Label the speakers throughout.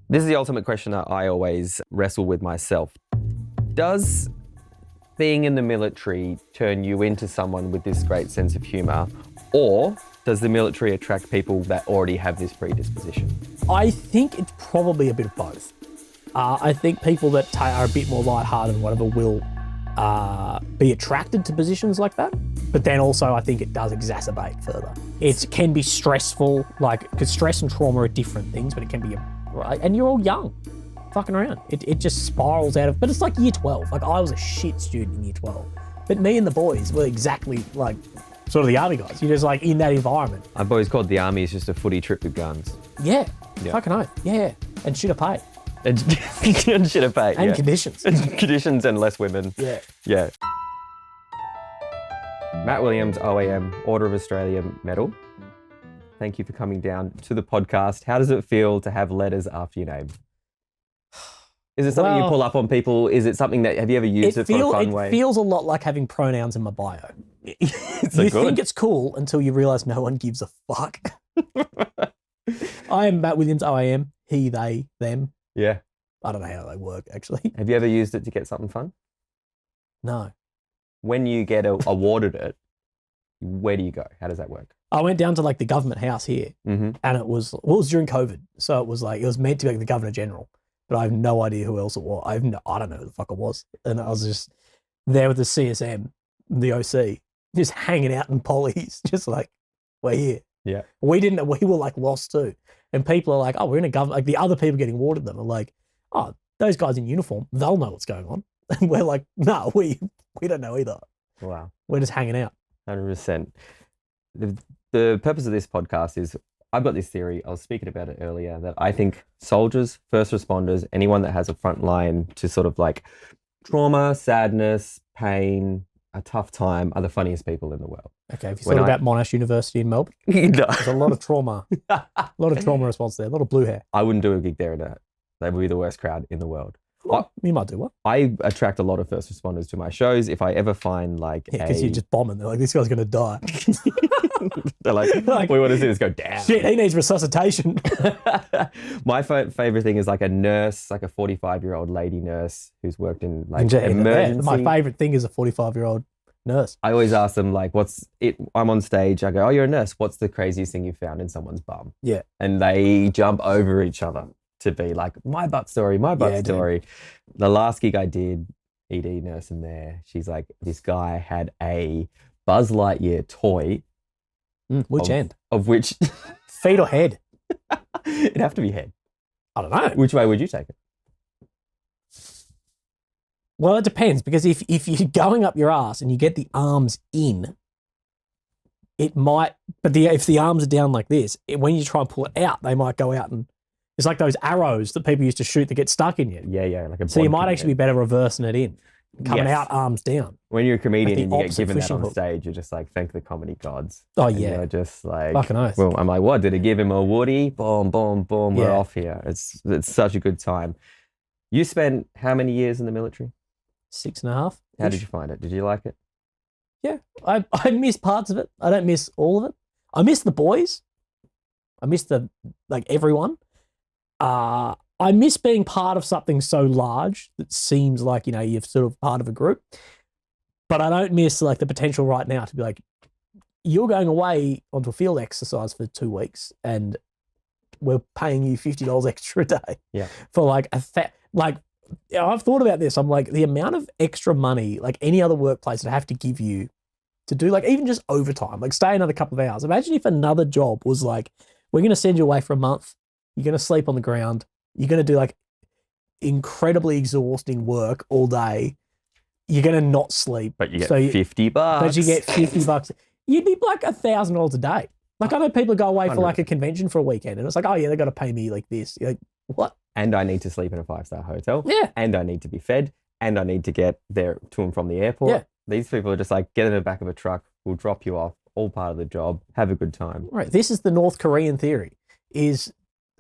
Speaker 1: This is the ultimate question that I always wrestle with myself. Does being in the military turn you into someone with this great sense of humour, or does the military attract people that already have this predisposition?
Speaker 2: I think it's probably a bit of both. I think people that are a bit more lighthearted and whatever will be attracted to positions like that. But then also I think it does exacerbate further. It can be stressful, because stress and trauma are different things, but it can be, right? And you're all young, fucking around. It just spirals out of, but it's like year 12. Like I was a shit student in year 12. But me and the boys were exactly like sort of the army guys. You're just like in that environment.
Speaker 1: I've always called the army is just a footy trip with guns.
Speaker 2: Yeah. Fucking oath. Yeah. And shit have paid.
Speaker 1: And shit have paid,
Speaker 2: and conditions.
Speaker 1: Conditions and less women.
Speaker 2: Yeah.
Speaker 1: Yeah. Matt Williams, OAM, Order of Australia Medal. Thank you for coming down to the podcast. How does it feel to have letters after your name? Is it something you pull up on people? Is it something that, have you ever used it for a fun way?
Speaker 2: It feels a lot like having pronouns in my bio.
Speaker 1: You
Speaker 2: think it's cool until you realise no one gives a fuck. I am Matt Williams, OAM, he, they, them.
Speaker 1: Yeah.
Speaker 2: I don't know how they work, actually.
Speaker 1: Have you ever used it to get something fun?
Speaker 2: No.
Speaker 1: When you get awarded it, where do you go? How does that work?
Speaker 2: I went down to like the government house here, and it was during COVID, so it was meant to be like the Governor General, but I have no idea who else it was. I don't know who the fuck it was, and I was just there with the CSM, the OC, just hanging out in polys, just like we're here.
Speaker 1: Yeah,
Speaker 2: we were like lost too, and people are like, oh, we're in a government. Like the other people getting awarded them are like, oh, those guys in uniform, they'll know what's going on, and we're like, no, we don't know either.
Speaker 1: Wow,
Speaker 2: we're just hanging out.
Speaker 1: 100%. The purpose of this podcast is, I've got this theory, I was speaking about it earlier, that I think soldiers, first responders, anyone that has a front line to sort of like trauma, sadness, pain, a tough time, are the funniest people in the world.
Speaker 2: Okay, have you thought about Monash University in Melbourne?
Speaker 1: No.
Speaker 2: There's a lot of trauma. A lot of trauma response there, a lot of blue hair.
Speaker 1: I wouldn't do a gig there in that. They would be the worst crowd in the world.
Speaker 2: You might do what?
Speaker 1: I attract a lot of first responders to my shows. If I ever find like
Speaker 2: because you're just bombing. They're like, this guy's going to die.
Speaker 1: They're like, we want to see this go down.
Speaker 2: Shit, he needs resuscitation.
Speaker 1: My favorite thing is like a nurse, like a 45-year-old lady nurse who's worked in like emergency.
Speaker 2: My favorite thing is a 45-year-old nurse.
Speaker 1: I always ask them like, what's it? I'm on stage. I go, oh, you're a nurse. What's the craziest thing you found in someone's bum?
Speaker 2: Yeah.
Speaker 1: And they jump over each other to be like, my butt story, my butt story. Dude. The last gig I did, ED nurse in there, she's like, this guy had a Buzz Lightyear toy.
Speaker 2: Which end?
Speaker 1: Of which?
Speaker 2: Feet or head?
Speaker 1: It'd have to be head.
Speaker 2: I don't know.
Speaker 1: Which way would you take it?
Speaker 2: Well, it depends, because if you're going up your ass and you get the arms in, it might, but if the arms are down like this, when you try and pull it out, they might go out and it's like those arrows that people used to shoot that get stuck in you.
Speaker 1: Yeah.
Speaker 2: So you might actually be better reversing it in, coming out arms down.
Speaker 1: When you're a comedian and you get given that on stage, you're just like, thank the comedy gods.
Speaker 2: Oh,
Speaker 1: and
Speaker 2: yeah.
Speaker 1: You're just like,
Speaker 2: fucking oath.
Speaker 1: Well, I'm like, what? Did it give him a Woody? Boom, boom, boom. We're off here. It's such a good time. You spent how many years in the military?
Speaker 2: 6.5.
Speaker 1: How did you find it? Did you like it?
Speaker 2: Yeah, I miss parts of it. I don't miss all of it. I miss the boys. I miss everyone. I miss being part of something so large that seems like, you're sort of part of a group. But I don't miss like the potential right now to be like, you're going away onto a field exercise for 2 weeks and we're paying you $50 extra a day.
Speaker 1: Yeah.
Speaker 2: For like I've thought about this. I'm like, the amount of extra money, like any other workplace would have to give you to do like even just overtime, like stay another couple of hours. Imagine if another job was like, we're going to send you away for a month. You're going to sleep on the ground. You're going to do like incredibly exhausting work all day. You're going to not sleep.
Speaker 1: But you get $50.
Speaker 2: But you get $50. You'd be like $1,000 a day. Like I know people go away
Speaker 1: 100.
Speaker 2: for like a convention for a weekend and it's like, oh yeah, they got to pay me like this. You're like, what?
Speaker 1: And I need to sleep in a 5-star hotel.
Speaker 2: Yeah.
Speaker 1: And I need to be fed. And I need to get there to and from the airport. Yeah. These people are just like, get in the back of a truck. We'll drop you off. All part of the job. Have a good time.
Speaker 2: Right. This is the North Korean theory.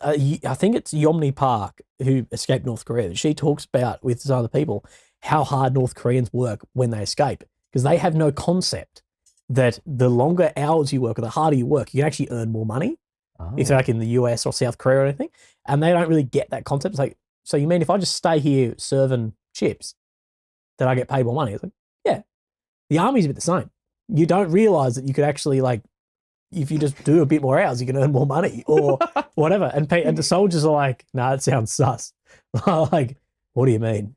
Speaker 2: I think it's Yeonmi Park who escaped North Korea. She talks about with some other people how hard North Koreans work when they escape because they have no concept that the longer hours you work or the harder you work, you can actually earn more money. If they're like in the US or South Korea or anything. And they don't really get that concept. It's like, so you mean if I just stay here serving chips, that I get paid more money? It's like, yeah. The army's a bit the same. You don't realize that you could actually, like, if you just do a bit more hours, you can earn more money or whatever. And the soldiers are like, nah, it sounds sus. Like, what do you mean?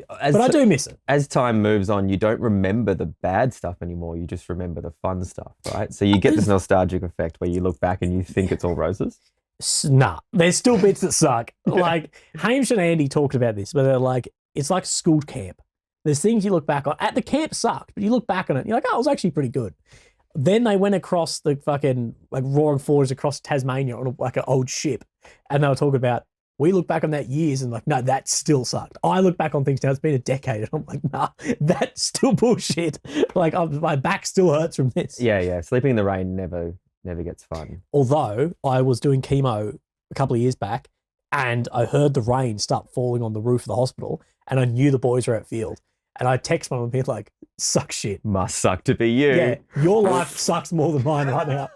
Speaker 2: But I do miss it.
Speaker 1: As time moves on, you don't remember the bad stuff anymore. You just remember the fun stuff, right? So you get this nostalgic effect where you look back and you think it's all roses.
Speaker 2: Nah, there's still bits that suck. Like, Hamish and Andy talked about this, but they're like, it's like school camp. There's things you look back on. At the camp sucked, but you look back on it and you're like, oh, it was actually pretty good. Then they went across the fucking, like, roaring forwards across Tasmania on like an old ship. And they were talking about, we look back on that years and like, no, that still sucked. I look back on things now, it's been a decade, and I'm like, nah, that's still bullshit. Like, my back still hurts from this.
Speaker 1: Yeah. Sleeping in the rain never gets fun.
Speaker 2: Although I was doing chemo a couple of years back and I heard the rain start falling on the roof of the hospital and I knew the boys were at field. And I text mum and be like, suck shit.
Speaker 1: Must suck to be you.
Speaker 2: Yeah, your life sucks more than mine right now.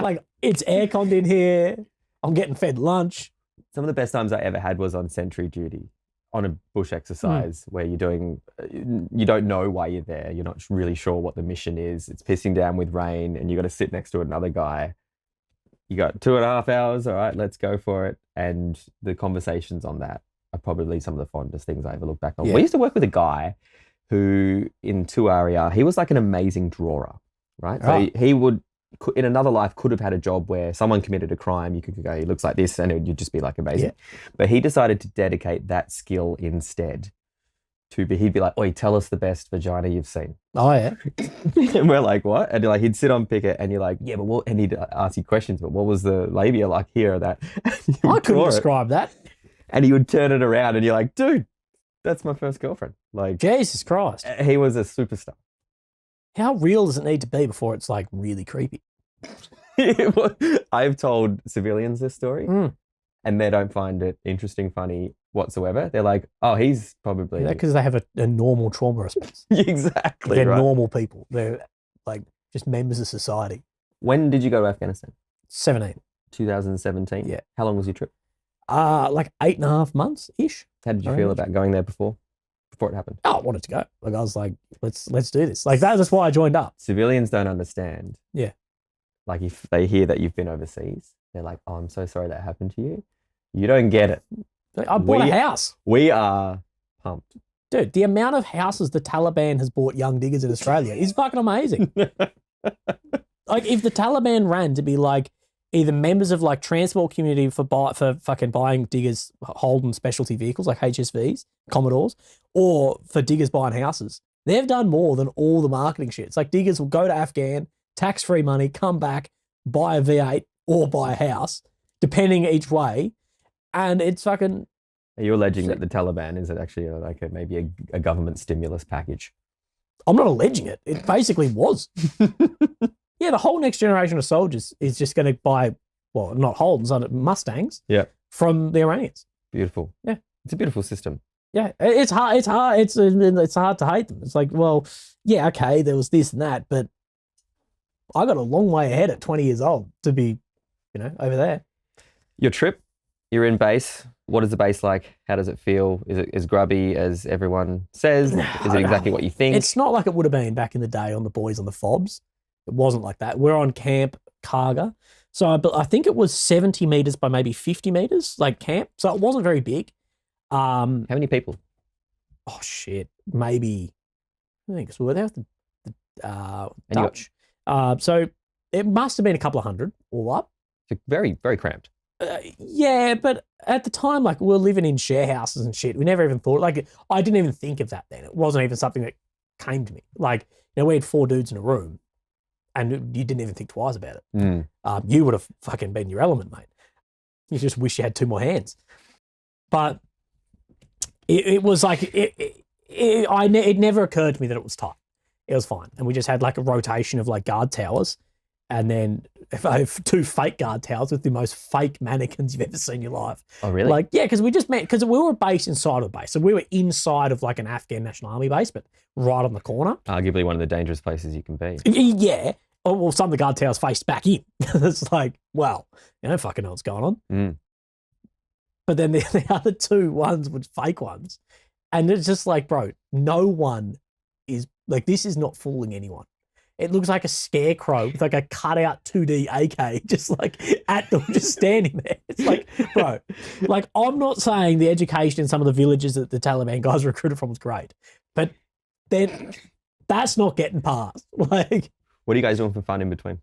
Speaker 2: Like, it's air-conned in here. I'm getting fed lunch.
Speaker 1: Some of the best times I ever had was on sentry duty, on a bush exercise where you don't know why you're there. You're not really sure what the mission is. It's pissing down with rain and you got to sit next to another guy. You got 2.5 hours. All right, let's go for it. And the conversations on that are probably some of the fondest things I ever look back on.
Speaker 2: Yeah.
Speaker 1: We used to work with a guy who in 2RER, he was like an amazing drawer, right? So he would, in another life, could have had a job where someone committed a crime. You could go, he looks like this, and you'd just be like amazing. Yeah. But he decided to dedicate that skill instead to be, he'd be like, oi, tell us the best vagina you've seen.
Speaker 2: Oh, yeah.
Speaker 1: And we're like, what? And like, he'd sit on picket and you're like, yeah, but what? And he'd ask you questions, but what was the labia like here or that?
Speaker 2: I couldn't describe that.
Speaker 1: And he would turn it around and you're like, dude, that's my first girlfriend. Like,
Speaker 2: Jesus Christ.
Speaker 1: He was a superstar.
Speaker 2: How real does it need to be before it's like really creepy?
Speaker 1: I've told civilians this story and they don't find it interesting, funny whatsoever. They're like, oh, he's probably...
Speaker 2: Yeah, because they have a normal trauma response.
Speaker 1: Exactly.
Speaker 2: They're
Speaker 1: right.
Speaker 2: normal people. They're like just members of society.
Speaker 1: When did you go to Afghanistan?
Speaker 2: 17.
Speaker 1: 2017?
Speaker 2: Yeah.
Speaker 1: How long was your trip?
Speaker 2: Like 8.5 months-ish.
Speaker 1: How did you feel about going there before it happened?
Speaker 2: Oh, I wanted to go. Like, I was like, let's do this. Like, that's why I joined up.
Speaker 1: Civilians don't understand.
Speaker 2: Yeah.
Speaker 1: Like, if they hear that you've been overseas, they're like, oh, I'm so sorry that happened to you. You don't get it.
Speaker 2: I bought a house.
Speaker 1: We are pumped.
Speaker 2: Dude, the amount of houses the Taliban has bought young diggers in Australia is fucking amazing. Like, if the Taliban ran to be like either members of like transport community for fucking buying diggers Holden specialty vehicles like HSVs, Commodores, or for diggers buying houses, they've done more than all the marketing shit. It's like diggers will go to Afghan, tax-free money, come back, buy a V8 or buy a house, depending each way, and it's fucking...
Speaker 1: Are you alleging that the Taliban is actually maybe a government stimulus package?
Speaker 2: I'm not alleging it. It basically was. Yeah, the whole next generation of soldiers is just going to buy, well, not Holdens, Mustangs from the Iranians.
Speaker 1: Beautiful.
Speaker 2: Yeah.
Speaker 1: It's a beautiful system.
Speaker 2: Yeah, it's hard. It's hard. It's hard to hate them. It's like, well, yeah, okay, there was this and that, but I got a long way ahead at 20 years old to be, over there.
Speaker 1: Your trip, you're in base. What is the base like? How does it feel? Is it as grubby as everyone says? Is it exactly what you think?
Speaker 2: It's not like it would have been back in the day on the boys on the fobs. It wasn't like that. We're on Camp Karga. So I think it was 70 meters by maybe 50 meters, like camp. So it wasn't very big.
Speaker 1: How many people?
Speaker 2: Oh, shit. Maybe, I think we were there with the Dutch. So it must have been a couple of hundred all up.
Speaker 1: So very, very cramped.
Speaker 2: Yeah, but at the time, like, we were living in share houses and shit. We never even thought, like, I didn't even think of that then. It wasn't even something that came to me. Like, we had 4 dudes in a room and you didn't even think twice about it. You would have fucking been your element, mate. You just wish you had 2 more hands. But it was like, it never occurred to me that it was tight. It was fine. And we just had like a rotation of like guard towers. And then if I have 2 fake guard towers with the most fake mannequins you've ever seen in your life.
Speaker 1: Oh, really?
Speaker 2: Like, yeah, because we just met, because we were based inside of the base. So we were inside of like an Afghan National Army base, but right on the corner.
Speaker 1: Arguably one of the dangerous places you can be.
Speaker 2: Yeah. Oh, well, some of the guard towers faced back in. It's like, well, you don't fucking know what's going on. but then the other two ones were fake ones. And it's just like, bro, no one is like, this is not fooling anyone. It looks like a scarecrow with like a cutout 2D AK just like at them, just standing there. It's like, bro, like I'm not saying the education in some of the villages that the Taliban guys recruited from was great, but then that's not getting past. Like,
Speaker 1: what are you guys doing for fun in between?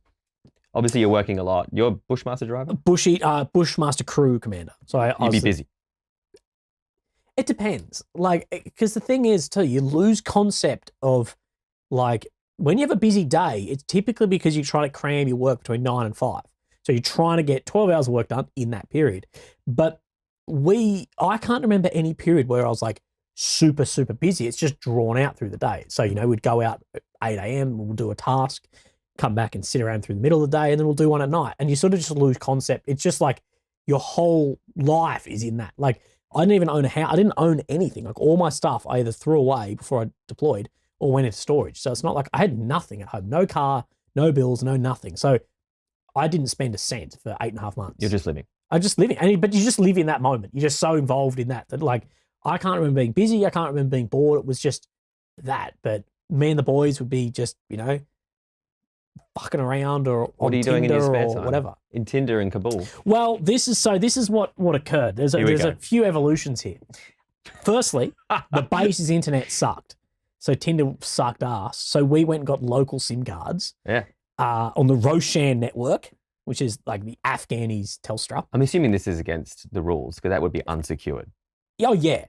Speaker 1: Obviously, you're working a lot. You're a Bushmaster driver?
Speaker 2: Bushmaster crew commander. So
Speaker 1: You'd be busy.
Speaker 2: It depends. Like, because the thing is, too, you lose concept of, like, when you have a busy day, it's typically because you're trying to cram your work between 9 and 5. So you're trying to get 12 hours of work done in that period. But I can't remember any period where I was, like, super, super busy. It's just drawn out through the day. So, you know, we'd go out at 8 a.m., we'll do a task, come back and sit around through the middle of the day, and then we'll do one at night. And you sort of just lose concept. It's just like your whole life is in that. Like, I didn't even own a house. I didn't own anything. Like, all my stuff I either threw away before I deployed or went into storage. So it's not like I had nothing at home. No car, no bills, no nothing. So I didn't spend a cent for 8.5 months.
Speaker 1: You're just living.
Speaker 2: I'm just living. But you just live in that moment. You're just so involved in that like, I can't remember being busy. I can't remember being bored. It was just that. But me and the boys would be just, you know, fucking around or
Speaker 1: what
Speaker 2: on
Speaker 1: are you doing in
Speaker 2: Tinder
Speaker 1: your spare
Speaker 2: or
Speaker 1: time?
Speaker 2: whatever.
Speaker 1: In Tinder in Kabul.
Speaker 2: Well, this is what occurred. There's a few evolutions here. Firstly, the base's internet sucked. So Tinder sucked ass. So we went and got local SIM cards.
Speaker 1: Yeah.
Speaker 2: On the Roshan network, which is like the Afghanis Telstra.
Speaker 1: I'm assuming this is against the rules because that would be unsecured.
Speaker 2: Oh yeah.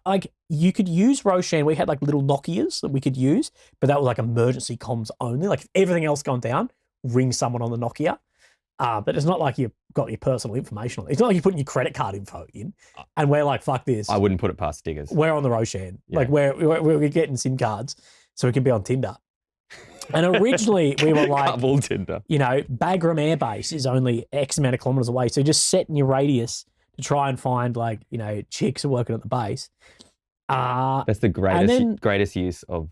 Speaker 2: Like you could use Roshan. We had like little Nokias that we could use, but that was like emergency comms only. Like if everything else gone down, ring someone on the Nokia. But it's not like you've got your personal information on it. It's not like you're putting your credit card info in and we're like, fuck this.
Speaker 1: I wouldn't put it past Diggers.
Speaker 2: We're on the Roshan.
Speaker 1: Yeah.
Speaker 2: Like we're getting SIM cards so we can be on Tinder. And originally we were like,
Speaker 1: Kabul Tinder.
Speaker 2: You know, Bagram Air Base is only X amount of kilometers away. So just setting your radius to try and find like, you know, chicks working at the base.
Speaker 1: That's the greatest use of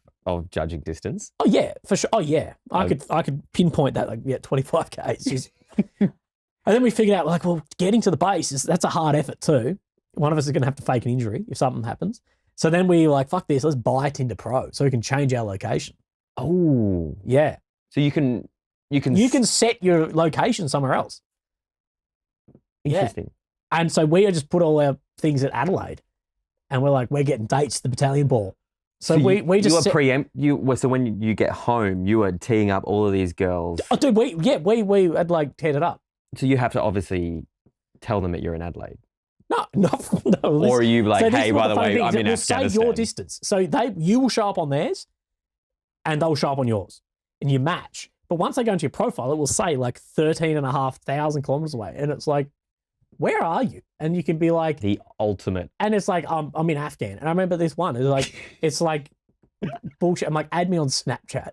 Speaker 1: judging distance.
Speaker 2: Oh yeah, for sure. Oh yeah. I could pinpoint that like 25K. It's just and then we figured out like, well, getting to the base that's a hard effort too. One of us is gonna have to fake an injury if something happens. So then we were like, fuck this, let's buy Tinder Pro so we can change our location.
Speaker 1: Oh.
Speaker 2: Yeah.
Speaker 1: So you can
Speaker 2: set your location somewhere else.
Speaker 1: Interesting.
Speaker 2: Yeah. And so we just put all our things at Adelaide and we're like, we're getting dates to the battalion ball. So we just
Speaker 1: so when you get home, you are teeing up all of these girls.
Speaker 2: Oh dude, we had like teared it up.
Speaker 1: So you have to obviously tell them that you're in Adelaide.
Speaker 2: No.
Speaker 1: Or are you like,
Speaker 2: so
Speaker 1: hey, by the way, I'm in
Speaker 2: we'll
Speaker 1: Afghanistan.
Speaker 2: Say your distance. So you will show up on theirs and they'll show up on yours and you match. But once they go into your profile, it will say like 13,500 kilometers away. And it's like, where are you? And you can be like
Speaker 1: the ultimate.
Speaker 2: And it's like, I'm in Afghan. And I remember this one. It's like bullshit. I'm like, add me on Snapchat.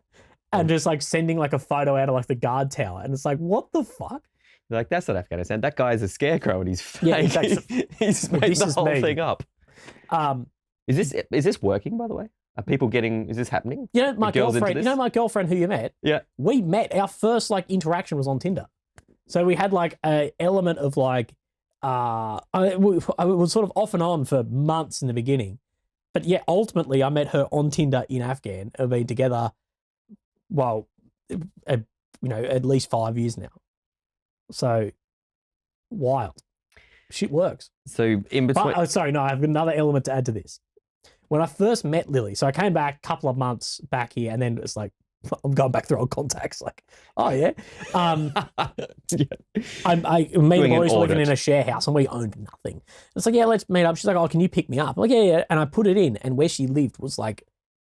Speaker 2: And just like sending like a photo out of like the guard tower. And it's like, what the fuck?
Speaker 1: They're like, that's not Afghanistan. That guy's a scarecrow and he's fake.
Speaker 2: Yeah, exactly.
Speaker 1: He's made the whole thing up. Is this working, by the way? Are people is this happening?
Speaker 2: You know, my girlfriend who you met?
Speaker 1: Yeah.
Speaker 2: We met, our first like interaction was on Tinder. So we had like a element of like, it was sort of off and on for months in the beginning. But yeah, ultimately I met her on Tinder in Afghan. We've been together, well, at least 5 years now. So wild. Shit works.
Speaker 1: So in between.
Speaker 2: I have another element to add to this. When I first met Lily, so I came back a couple of months back here and then it's like, I'm going back through old contacts. Like, oh yeah. Me and the boys living in a share house and we owned nothing. It's like, yeah, let's meet up. She's like, oh, can you pick me up? I'm like, yeah. And I put it in and where she lived was like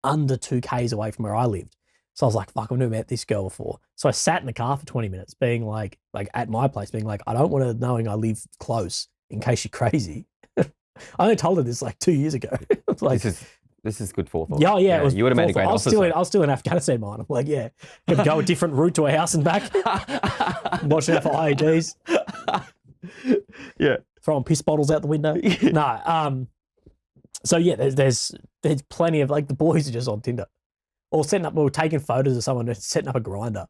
Speaker 2: under 2Ks away from where I lived. So I was like, fuck, I've never met this girl before. So I sat in the car for 20 minutes being like at my place, being like, I don't want her knowing I live close in case she's crazy. I only told her this like 2 years ago. Like,
Speaker 1: this is good forethought.
Speaker 2: Yeah, it was.
Speaker 1: You would have made a great officer.
Speaker 2: I was still in Afghanistan, mine. I'm like, yeah, gonna go a different route to a house and back. Watching out for IEDs.
Speaker 1: Yeah,
Speaker 2: throwing piss bottles out the window. No. So yeah, there's plenty of like the boys are just on Tinder or we were taking photos of someone setting up a grinder.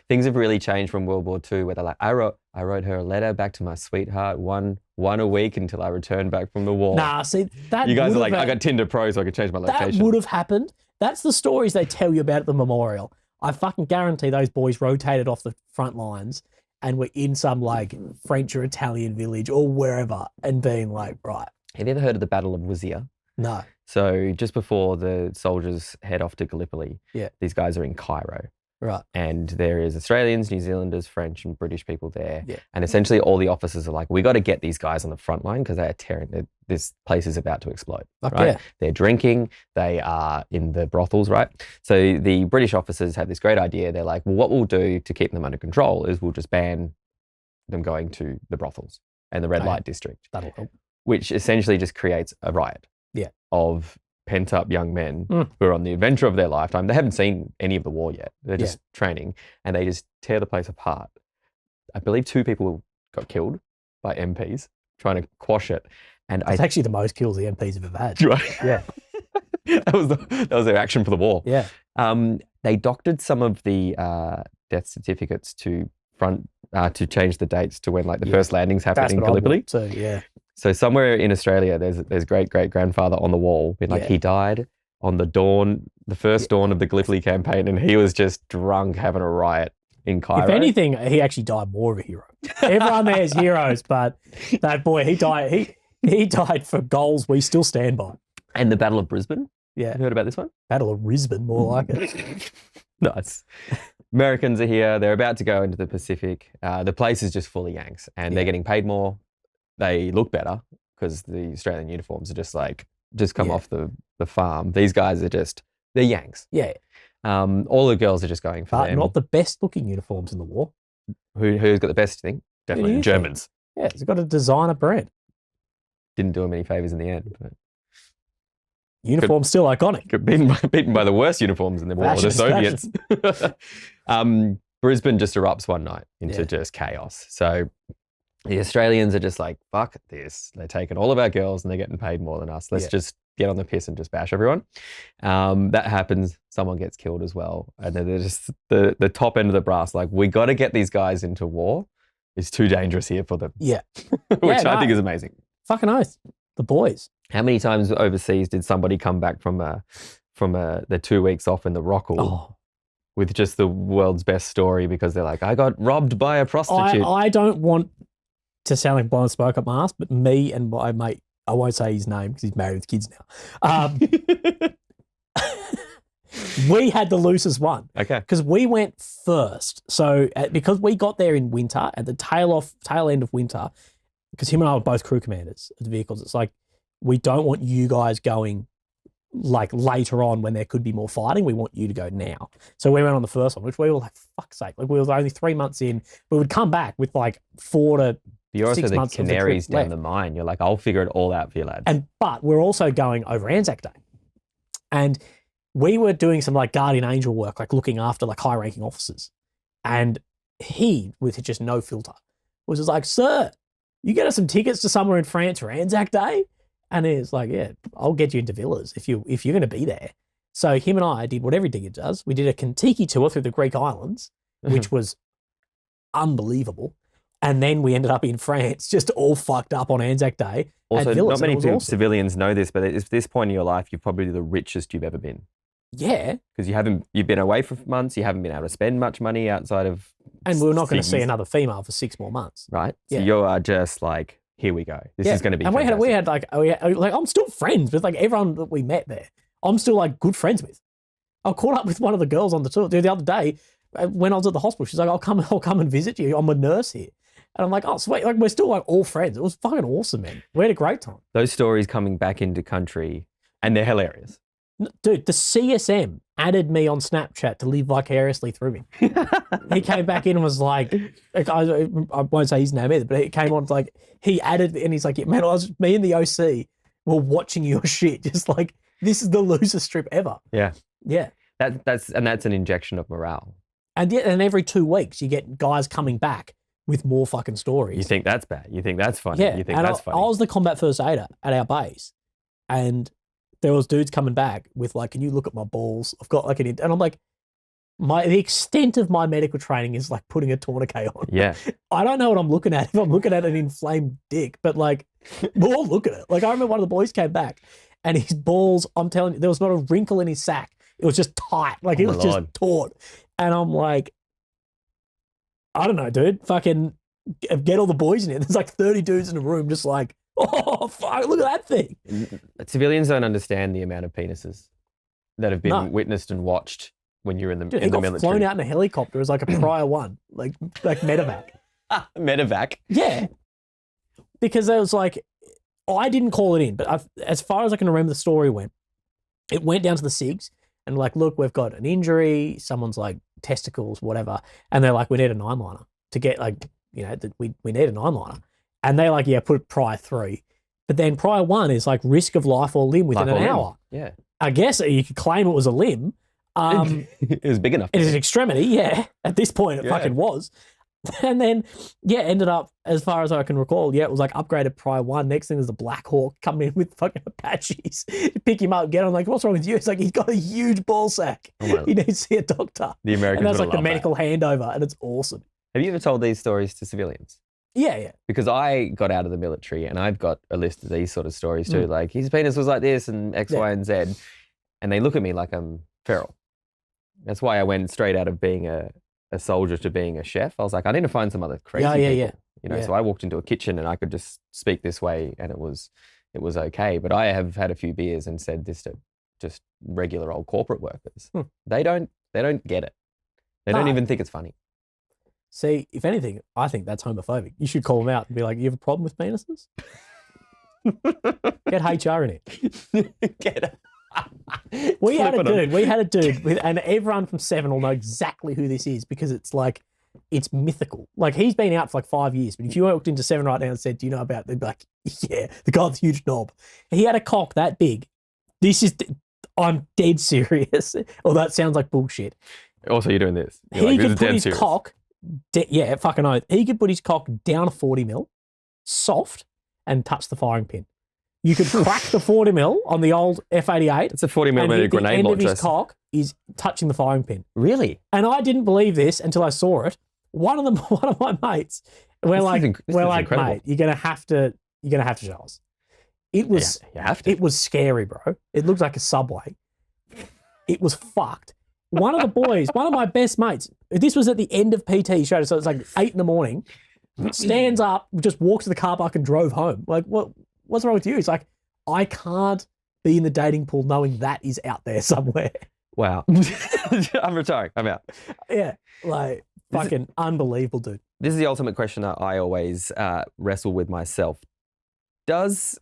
Speaker 1: Things have really changed from World War II, where they're like, I wrote her a letter back to my sweetheart, one a week until I returned back from the war.
Speaker 2: Nah, see, that
Speaker 1: you guys are like,
Speaker 2: I
Speaker 1: got Tinder Pro so I could change my location.
Speaker 2: That would have happened. That's the stories they tell you about at the memorial. I fucking guarantee those boys rotated off the front lines and were in some like French or Italian village or wherever and being like, right.
Speaker 1: Have you ever heard of the Battle of Wizia?
Speaker 2: No.
Speaker 1: So just before the soldiers head off to Gallipoli, these guys are in Cairo.
Speaker 2: Right.
Speaker 1: And there is Australians, New Zealanders, French and British people there.
Speaker 2: Yeah.
Speaker 1: And essentially all the officers are like, we got to get these guys on the front line because they are tearing, this place is about to explode.
Speaker 2: Fuck
Speaker 1: right?
Speaker 2: yeah.
Speaker 1: They're drinking, they are in the brothels, right? So the British officers have this great idea. They're like, well, what we'll do to keep them under control is we'll just ban them going to the brothels and the red light district.
Speaker 2: That'll help.
Speaker 1: Which essentially just creates a riot of pent-up young men who are on the adventure of their lifetime. They haven't seen any of the war yet. They're just training, and they just tear the place apart. I believe 2 people got killed by MPs trying to quash it. And
Speaker 2: it's actually the most kills the MPs have ever had.
Speaker 1: Right?
Speaker 2: Yeah.
Speaker 1: that was their action for the war.
Speaker 2: Yeah.
Speaker 1: They doctored some of the death certificates to change the dates to when like the first landings happened in Gallipoli.
Speaker 2: So yeah.
Speaker 1: So somewhere in Australia, there's great-great-grandfather on the wall. He died on the first dawn of the Gallipoli campaign, and he was just drunk having a riot in Cairo.
Speaker 2: If anything, he actually died more of a hero. Everyone there is heroes, but that boy, he died. He died for goals we still stand by.
Speaker 1: And the Battle of Brisbane.
Speaker 2: Yeah,
Speaker 1: you heard about this one?
Speaker 2: Battle of Brisbane, more like it.
Speaker 1: Nice. Americans are here. They're about to go into the Pacific. The place is just full of Yanks, and they're getting paid more. They look better because the Australian uniforms are just come off the farm. These guys are they're Yanks.
Speaker 2: Yeah.
Speaker 1: All the girls are just going for them.
Speaker 2: Not the best looking uniforms in the war.
Speaker 1: Who's got the best thing? Definitely the Germans.
Speaker 2: Yeah, it's got a designer brand.
Speaker 1: Didn't do them any favors in the end. But
Speaker 2: uniform's still iconic.
Speaker 1: Beaten by the worst uniforms in the war, the Soviets. Brisbane just erupts one night into just chaos. So the Australians are just like, fuck this. They're taking all of our girls and they're getting paid more than us. Let's just get on the piss and just bash everyone. That happens. Someone gets killed as well. And then they're just the top end of the brass, like, we got to get these guys into war. It's too dangerous here for them.
Speaker 2: Yeah.
Speaker 1: Which I think is amazing.
Speaker 2: Fucking oath. The boys.
Speaker 1: How many times overseas did somebody come back from the 2 weeks off in the Rockall with just the world's best story because they're like, I got robbed by a prostitute.
Speaker 2: I don't want to sound like blowing smoke up my ass, but me and my mate, I won't say his name because he's married with kids now. We had the loosest one. Okay. Because we went first. So because we got there in winter, at the tail end of winter, because him and I were both crew commanders of the vehicles, it's like, we don't want you guys going like later on when there could be more fighting. We want you to go now. So we went on the first one, which we were like, fuck's sake. Like we were only 3 months in. We would come back with like 4 to
Speaker 1: You're also
Speaker 2: 6
Speaker 1: the
Speaker 2: months
Speaker 1: canaries
Speaker 2: of the trip
Speaker 1: down the mine. You're like, I'll figure it all out for you lads.
Speaker 2: But we're also going over Anzac Day. And we were doing some like guardian angel work, like looking after like high ranking officers. And he, with just no filter, was just like, sir, you get us some tickets to somewhere in France for Anzac Day? And he's like, yeah, I'll get you into villas if you're going to be there. So him and I did what every digger does. We did a Kentucky tour through the Greek islands, which was unbelievable. And then we ended up in France, just all fucked up on Anzac Day.
Speaker 1: Also, not many civilians know this, but at this point in your life, you're probably the richest you've ever been.
Speaker 2: Yeah.
Speaker 1: Because you've been away for months, you haven't been able to spend much money outside of
Speaker 2: And we're not going to see another female for 6 more months.
Speaker 1: Right? So you are just like, here we go. This is going to be
Speaker 2: fantastic. And we had like I'm still friends with like everyone that we met there. I'm still like good friends with. I caught up with one of the girls on the tour the other day when I was at the hospital. She's like, I'll come and visit you. I'm a nurse here. And I'm like, oh, sweet. Like, we're still like all friends. It was fucking awesome, man. We had a great time.
Speaker 1: Those stories coming back into country, and they're hilarious.
Speaker 2: Dude, the CSM added me on Snapchat to live vicariously through me. He came back in and was like, I won't say his name either, but he came on like, he added, and he's like, yeah, man, me and the OC were watching your shit. Just like, this is the loosest trip ever.
Speaker 1: Yeah.
Speaker 2: Yeah.
Speaker 1: That's an injection of morale.
Speaker 2: And every 2 weeks you get guys coming back with more fucking stories.
Speaker 1: You think that's bad. You think that's funny.
Speaker 2: Yeah.
Speaker 1: You think
Speaker 2: and
Speaker 1: that's funny.
Speaker 2: I was the combat first aider at our base, and there was dudes coming back with like, can you look at my balls? I've got like and I'm like, the extent of my medical training is like putting a tourniquet on.
Speaker 1: Yeah.
Speaker 2: I don't know what I'm looking at if I'm looking at an inflamed dick, but like, we'll all look at it. Like I remember one of the boys came back and his balls, I'm telling you, there was not a wrinkle in his sack. It was just tight. Like it was just taut. And I'm like, I don't know, dude. Fucking get all the boys in here. There's like 30 dudes in a room just like, oh, fuck, look at that thing.
Speaker 1: Civilians don't understand the amount of penises that have been witnessed and watched when you're in the
Speaker 2: Dude,
Speaker 1: in
Speaker 2: he
Speaker 1: the
Speaker 2: got
Speaker 1: military.
Speaker 2: flown out in a helicopter as like a prior one, like medevac.
Speaker 1: Medevac.
Speaker 2: Yeah. Because there was like, I didn't call it in, but as far as I can remember the story went, it went down to the SIGs and like, look, we've got an injury, someone's like testicles, whatever. And they're like, we need a 9-liner to get like, you know, we need a 9-liner. And they like, yeah, put prior 3. But then prior 1 is like risk of life or limb within an hour.
Speaker 1: Yeah.
Speaker 2: I guess you could claim it was a limb.
Speaker 1: It was big enough.
Speaker 2: It is an extremity, yeah. At this point, it fucking was. And then, yeah, ended up, as far as I can recall, yeah, it was like upgraded prior 1. Next thing is the Black Hawk coming in with fucking Apaches. Pick him up, get him, like, what's wrong with you? It's like, he's got a huge ball sack.
Speaker 1: Oh,
Speaker 2: he needs to see a doctor.
Speaker 1: The Americans
Speaker 2: And that's like the
Speaker 1: love
Speaker 2: medical handover, and it's awesome.
Speaker 1: Have you ever told these stories to civilians?
Speaker 2: Yeah, yeah.
Speaker 1: Because I got out of the military and I've got a list of these sort of stories too. Like, his penis was like this and X, Y, and Z. And they look at me like I'm feral. That's why I went straight out of being a soldier to being a chef. I was like, I need to find some other crazy people. You know, so I walked into a kitchen and I could just speak this way and it was okay. But I have had a few beers and said this to just regular old corporate workers. They don't get it. They don't even think it's funny.
Speaker 2: See, if anything, I think that's homophobic. You should call them out and be like, you have a problem with penises? Get HR in it. We had a dude with, and everyone from 7 will know exactly who this is because it's like, it's mythical. Like, he's been out for like 5 years, but if you walked into 7 right now and said, do you know about, they'd be like, yeah, the guy with the huge knob. He had a cock that big. I'm dead serious. Oh, that sounds like bullshit.
Speaker 1: Also, you're doing this.
Speaker 2: He could put his cock, fucking oath. He could put his cock down a 40 mil, soft, and touch the firing pin. You could crack the 40 mil on the old F-88.
Speaker 1: It's a 40 millimeter grenade launcher.
Speaker 2: The end of his cock is touching the firing pin.
Speaker 1: Really?
Speaker 2: And I didn't believe this until I saw it. One of my mates, we're like, mate, you're gonna have to show us. It was,
Speaker 1: you have to.
Speaker 2: It was scary, bro. It looked like a Subway. It was fucked. One of the boys, one of my best mates, this was at the end of PT, he showed us, so it's like 8 a.m, stands up, just walks to the car park and drove home. Like, what's wrong with you? He's like, I can't be in the dating pool knowing that is out there somewhere.
Speaker 1: Wow. I'm retiring. I'm out.
Speaker 2: Yeah, like, fucking unbelievable, dude.
Speaker 1: This is the ultimate question that I always wrestle with myself. Does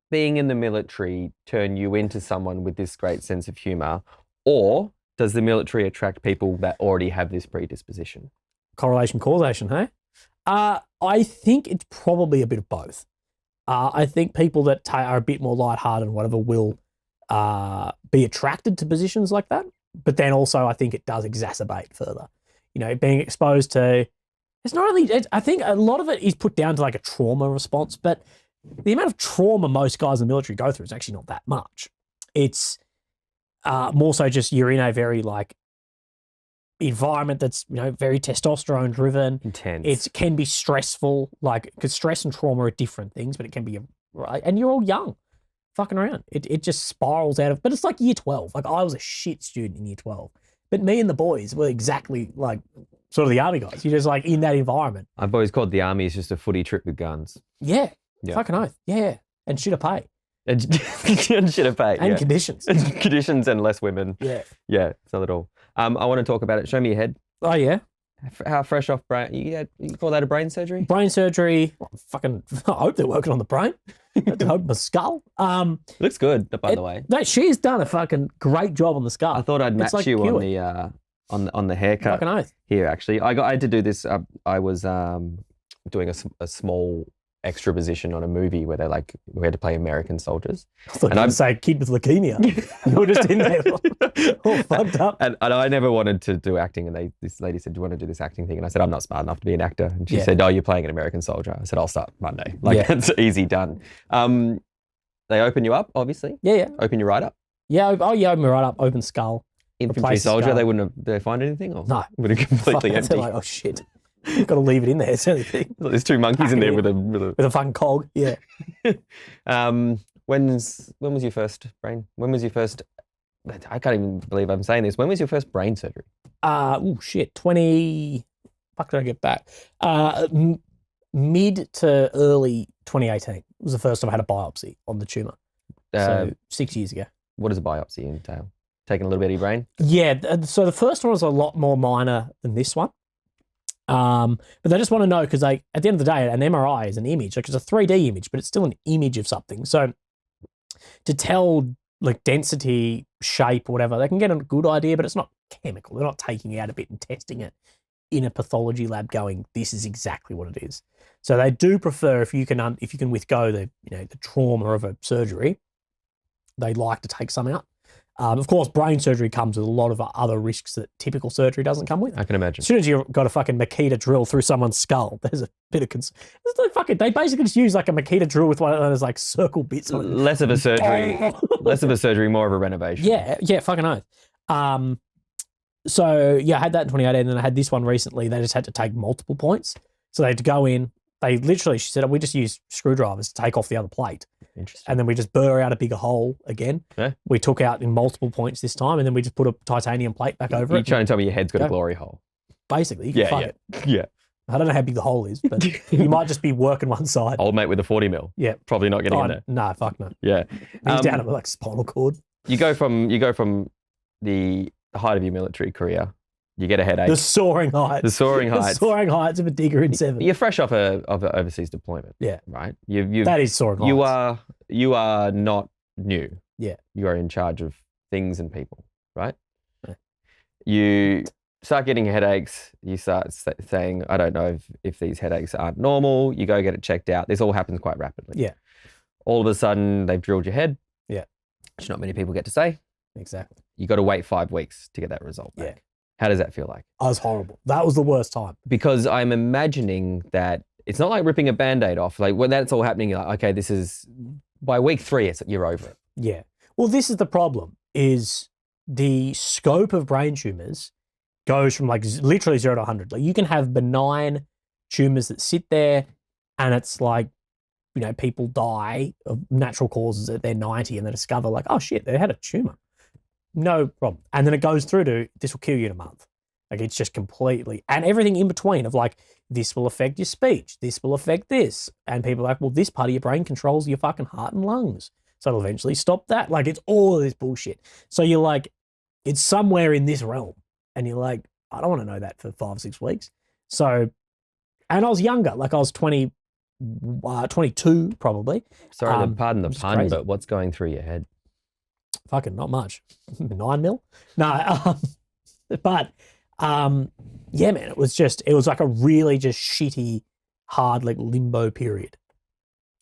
Speaker 1: being in the military turn you into someone with this great sense of humor, or does the military attract people that already have this predisposition?
Speaker 2: Correlation, causation, hey? I think it's probably a bit of both. I think people that are a bit more lighthearted and whatever will be attracted to positions like that. But then also I think it does exacerbate further. You know, being exposed to, it's not really, I think a lot of it is put down to like a trauma response, but the amount of trauma most guys in the military go through is actually not that much. It's more so just you're in a very like environment that's, you know, very testosterone driven.
Speaker 1: Intense.
Speaker 2: It can be stressful, like, because stress and trauma are different things, but it can be, right? And you're all young, fucking around. It just spirals out of, but it's like year 12. Like, I was a shit student in year 12, but me and the boys were exactly like sort of the army guys. You're just like in that environment.
Speaker 1: I've always called the army is just a footy trip with guns.
Speaker 2: Yeah. Fucking oath. Yeah. And shit a pay.
Speaker 1: And shit a pay.
Speaker 2: And conditions.
Speaker 1: Conditions and less women.
Speaker 2: Yeah.
Speaker 1: Yeah, it's not at all. I want to talk about it. Show me your head.
Speaker 2: Oh, yeah.
Speaker 1: How fresh off brain? You call that a brain surgery?
Speaker 2: Brain surgery. Fucking, I hope they're working on the brain. I hope my skull.
Speaker 1: Looks good, by the way.
Speaker 2: No, she's done a fucking great job on the skull.
Speaker 1: I thought I'd match like you on the haircut.
Speaker 2: Fucking oath.
Speaker 1: Here, actually. I had to do this. I was doing a small extra position on a movie where we had to play American soldiers.
Speaker 2: I thought you were say kid with leukemia. You were just in there all fucked up.
Speaker 1: And I never wanted to do acting, and this lady said, do you want to do this acting thing? And I said, I'm not smart enough to be an actor. And she said, oh, you're playing an American soldier. I said, I'll start Monday. That's easy done. They open you up, obviously.
Speaker 2: Yeah.
Speaker 1: Open you right up.
Speaker 2: Yeah. Oh, yeah. Open me right up. Open skull.
Speaker 1: Infantry
Speaker 2: Replace the
Speaker 1: soldier,
Speaker 2: skull.
Speaker 1: they wouldn't have, did they find anything? Or
Speaker 2: No.
Speaker 1: would it completely
Speaker 2: Fuck,
Speaker 1: empty?
Speaker 2: they're like, oh shit, you've got to leave it in there. It's the only thing.
Speaker 1: There's 2 monkeys in there with a
Speaker 2: With a fucking cog. Yeah.
Speaker 1: when was your first brain? When was your first? I can't even believe I'm saying this. When was your first brain surgery?
Speaker 2: Oh shit. 20. Fuck, did I get back? Mid to early 2018 was the first time I had a biopsy on the tumor. So 6 years ago.
Speaker 1: What does a biopsy entail? Taking a little bit of your brain?
Speaker 2: Yeah. So the first one was a lot more minor than this one. But they just want to know because, like, at the end of the day, an MRI is an image. Like, it's a 3D image, but it's still an image of something. So to tell like density, shape, or whatever, they can get a good idea, but it's not chemical. They're not taking out a bit and testing it in a pathology lab, going, "This is exactly what it is." So they do prefer if you can withgo the the trauma of a surgery, they like to take some out. Of course, brain surgery comes with a lot of other risks that typical surgery doesn't come with.
Speaker 1: I can imagine.
Speaker 2: As soon as you've got a fucking Makita drill through someone's skull, there's a bit of concern. They basically just use like a Makita drill with one of those like circle bits on it.
Speaker 1: Less of a surgery, more of a renovation.
Speaker 2: Yeah, fucking oath. So yeah, I had that in 2018, and then I had this one recently. They just had to take multiple points. So they had to go in. They literally, she said, we just use screwdrivers to take off the other plate.
Speaker 1: Interesting.
Speaker 2: And then we just burr out a bigger hole again.
Speaker 1: Yeah.
Speaker 2: We took out in multiple points this time, and then we just put a titanium plate back over it.
Speaker 1: You're trying to tell me your head's got a glory hole.
Speaker 2: Basically, you can fuck it.
Speaker 1: Yeah.
Speaker 2: I don't know how big the hole is, but you might just be working one side.
Speaker 1: Old mate with a 40 mil.
Speaker 2: Yeah.
Speaker 1: Probably not getting in there.
Speaker 2: No, fuck no.
Speaker 1: Yeah.
Speaker 2: He's down at like spinal cord.
Speaker 1: You go from the height of your military career. You get a headache.
Speaker 2: The soaring heights.
Speaker 1: The soaring heights.
Speaker 2: The soaring heights of a digger in 7.
Speaker 1: You're fresh off a overseas deployment.
Speaker 2: Yeah.
Speaker 1: Right?
Speaker 2: That is soaring heights.
Speaker 1: You are not new.
Speaker 2: Yeah.
Speaker 1: You are in charge of things and people, right?
Speaker 2: Yeah.
Speaker 1: You start getting headaches. You start saying, I don't know if these headaches aren't normal. You go get it checked out. This all happens quite rapidly.
Speaker 2: Yeah.
Speaker 1: All of a sudden, they've drilled your head.
Speaker 2: Yeah.
Speaker 1: Which not many people get to say.
Speaker 2: Exactly.
Speaker 1: You got to wait 5 weeks to get that result back.
Speaker 2: Yeah.
Speaker 1: How does that feel like?
Speaker 2: That was horrible. That was the worst time.
Speaker 1: Because I'm imagining that it's not like ripping a Band-Aid off. Like when that's all happening, you're like, okay, this is, by week 3, you're over it.
Speaker 2: Yeah. Well, this is the problem, is the scope of brain tumors goes from like literally 0 to 100. Like you can have benign tumors that sit there and it's like, people die of natural causes at their 90 and they discover like, oh shit, they had a tumor. No problem. And then it goes through to, this will kill you in a month. Like it's just completely, and everything in between of like, this will affect your speech. This will affect this. And people are like, well, this part of your brain controls your fucking heart and lungs. So it'll eventually stop that. Like it's all of this bullshit. So you're like, it's somewhere in this realm. And you're like, I don't want to know that for 5 or 6 weeks. So, and I was younger, like I was 22 probably.
Speaker 1: Sorry, pardon the
Speaker 2: which is
Speaker 1: pun,
Speaker 2: crazy.
Speaker 1: but what's going through your head?
Speaker 2: Fucking not much. 9 mil? No, but yeah, man, it was like a really just shitty, hard, like limbo period.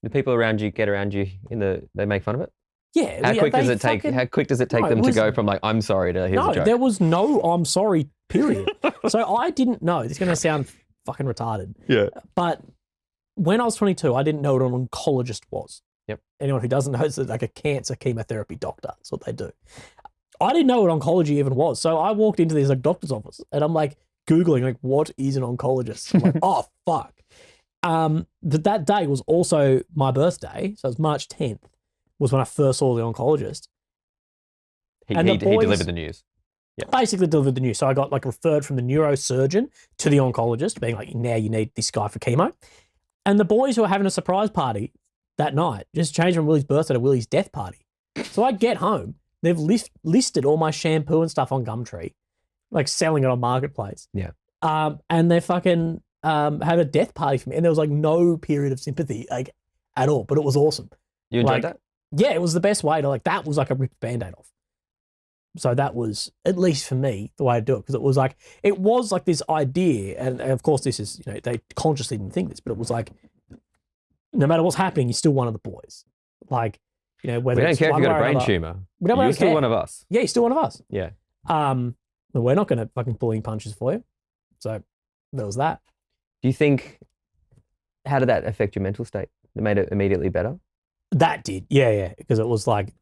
Speaker 1: The people around you get around you they make fun of it?
Speaker 2: Yeah.
Speaker 1: How quick
Speaker 2: they
Speaker 1: does it take
Speaker 2: No,
Speaker 1: them
Speaker 2: it
Speaker 1: to
Speaker 2: was-
Speaker 1: go from like, I'm sorry to here's
Speaker 2: No,
Speaker 1: a joke?
Speaker 2: there was no I'm sorry, period. So I didn't know. This is going to sound fucking retarded.
Speaker 1: Yeah.
Speaker 2: But when I was 22, I didn't know what an oncologist was.
Speaker 1: Yep.
Speaker 2: Anyone who doesn't know, it's like a cancer chemotherapy doctor. That's what they do. I didn't know what oncology even was. So I walked into this like doctor's office and I'm like Googling like, what is an oncologist? I'm like, oh, fuck. But that day was also my birthday. So it was March 10th was when I first saw the oncologist.
Speaker 1: He
Speaker 2: and the boys-
Speaker 1: delivered the news.
Speaker 2: Basically delivered the news. So I got like referred from the neurosurgeon to the oncologist, being like, now you need this guy for chemo. And the boys who were having a surprise party that night just changed from Willie's birthday to Willie's death party. So I get home, they've listed all my shampoo and stuff on Gumtree, like selling it on Marketplace.
Speaker 1: Yeah.
Speaker 2: And they fucking had a death party for me. And there was like no period of sympathy like at all, but it was awesome.
Speaker 1: You enjoyed
Speaker 2: Like,
Speaker 1: that?
Speaker 2: Yeah, it was the best way to like, that was like a ripped Band-Aid off. So that was, at least for me, the way to do it. Because it was like this idea, and of course this is, they consciously didn't think this, but it was like, no matter what's happening, you're still one of the boys. Like, whether
Speaker 1: We don't
Speaker 2: it's
Speaker 1: care if
Speaker 2: one
Speaker 1: you've got
Speaker 2: way
Speaker 1: a
Speaker 2: or
Speaker 1: brain
Speaker 2: another.
Speaker 1: tumor.
Speaker 2: We don't
Speaker 1: You're still
Speaker 2: care.
Speaker 1: one of us.
Speaker 2: Yeah, you're still one of us.
Speaker 1: Yeah.
Speaker 2: But we're not going to fucking pulling punches for you. So there was that.
Speaker 1: Do you think, how did that affect your mental state? It made it immediately better?
Speaker 2: That did. Yeah. Because it was like,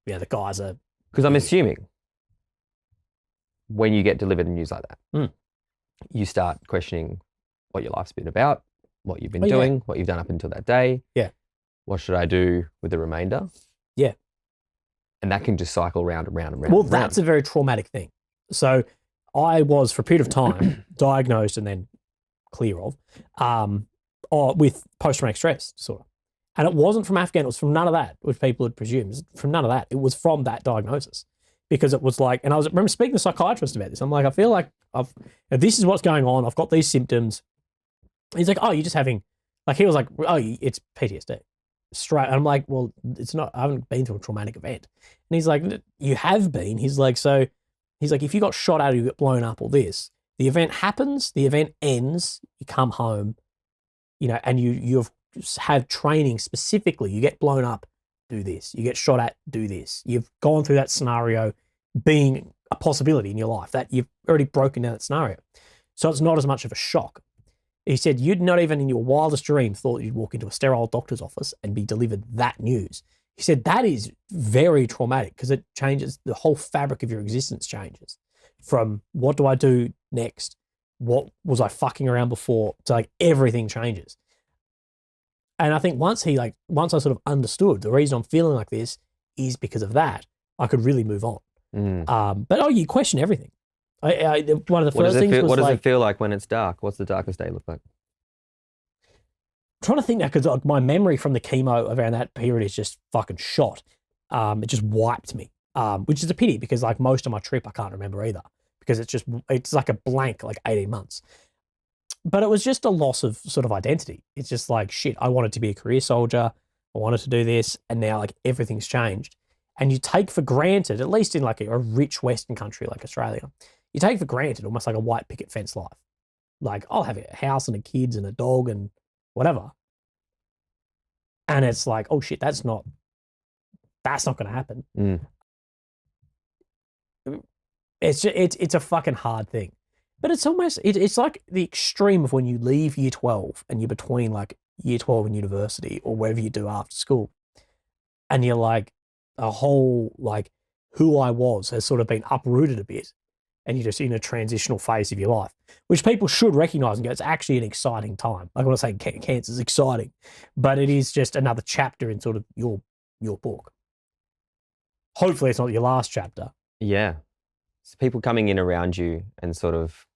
Speaker 2: yeah, the guys are.
Speaker 1: Because I'm assuming when you get delivered news like that, you start questioning what your life's been about, what you've been doing, what you've done up until that day.
Speaker 2: Yeah.
Speaker 1: What should I do with the remainder?
Speaker 2: Yeah.
Speaker 1: And that can just cycle round and round and round.
Speaker 2: Well,
Speaker 1: and round.
Speaker 2: that's a very traumatic thing. So I was, for a period of time, diagnosed and then clear of with post-traumatic stress disorder. And it wasn't from Afghan, it was from none of that, which people had presumed. From none of that. It was from that diagnosis. Because it was like, and I remember speaking to a psychiatrist about this. I'm like, I feel like this is what's going on. I've got these symptoms. He's like, oh, you're just having, like, he was like, oh, it's PTSD. Straight. And I'm like, well, it's not, I haven't been through a traumatic event. And he's like, you have been. He's like, if you got shot at or you get blown up or this, the event happens, the event ends, you come home, and you've had training specifically. You get blown up, do this. You get shot at, do this. You've gone through that scenario being a possibility in your life, that you've already broken down that scenario. So it's not as much of a shock. He said you'd not even in your wildest dream thought you'd walk into a sterile doctor's office and be delivered that news. He said that is very traumatic because it changes, the whole fabric of your existence changes from what do I do next? What was I fucking around before? To like everything changes. And I think once I sort of understood the reason I'm feeling like this is because of that, I could really move on. But you question everything. One of the first things was
Speaker 1: what does it feel like when it's dark? What's the darkest day look like?
Speaker 2: I'm trying to think now because my memory from the chemo around that period is just fucking shot. It just wiped me, which is a pity because like most of my trip I can't remember either because it's like a blank like 18 months. But it was just a loss of sort of identity. It's just like, shit, I wanted to be a career soldier. I wanted to do this. And now like everything's changed. And you take for granted, at least in like a rich Western country like Australia, you take for granted almost like a white picket fence life. Like I'll have a house and a kids and a dog and whatever. And it's like, oh shit, that's not going to happen. It's a fucking hard thing. But it's almost, it's like the extreme of when you leave year 12 and you're between like year 12 and university or whatever you do after school. And you're like, a whole, like who I was has sort of been uprooted a bit. And you're just in a transitional phase of your life, which people should recognize and go, it's actually an exciting time. Like when I say cancer is exciting, but it is just another chapter in sort of your book. Hopefully it's not your last chapter.
Speaker 1: Yeah. So people coming in around you and sort of,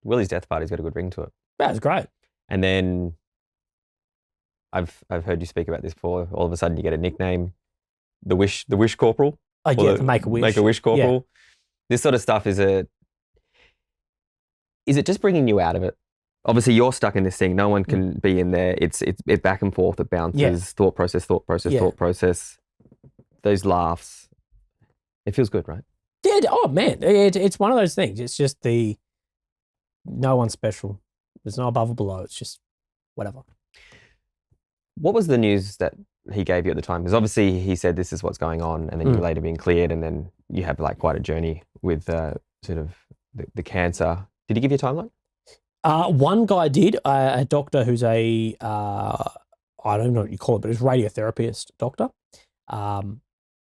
Speaker 1: Willie's death party's got a good ring to it.
Speaker 2: That's great.
Speaker 1: And then I've heard you speak about this before. All of a sudden you get a nickname, the wish corporal.
Speaker 2: Oh yeah, the Make-A-Wish.
Speaker 1: Make-A-Wish corporal.
Speaker 2: Yeah.
Speaker 1: This sort of stuff is it just bringing you out of it? Obviously you're stuck in this thing. No one can be in there. It's back and forth. It bounces.
Speaker 2: Yeah.
Speaker 1: Thought process. Those laughs. It feels good, right?
Speaker 2: Yeah. Oh man, it's one of those things. It's just no one's special. There's no above or below. It's just whatever.
Speaker 1: What was the news that he gave you at the time? Because obviously he said this is what's going on, and then you're later being cleared, and then you have like quite a journey with sort of the cancer. Did he give you a timeline?
Speaker 2: One guy did, a doctor who's I don't know what you call it, but he's a radiotherapist doctor.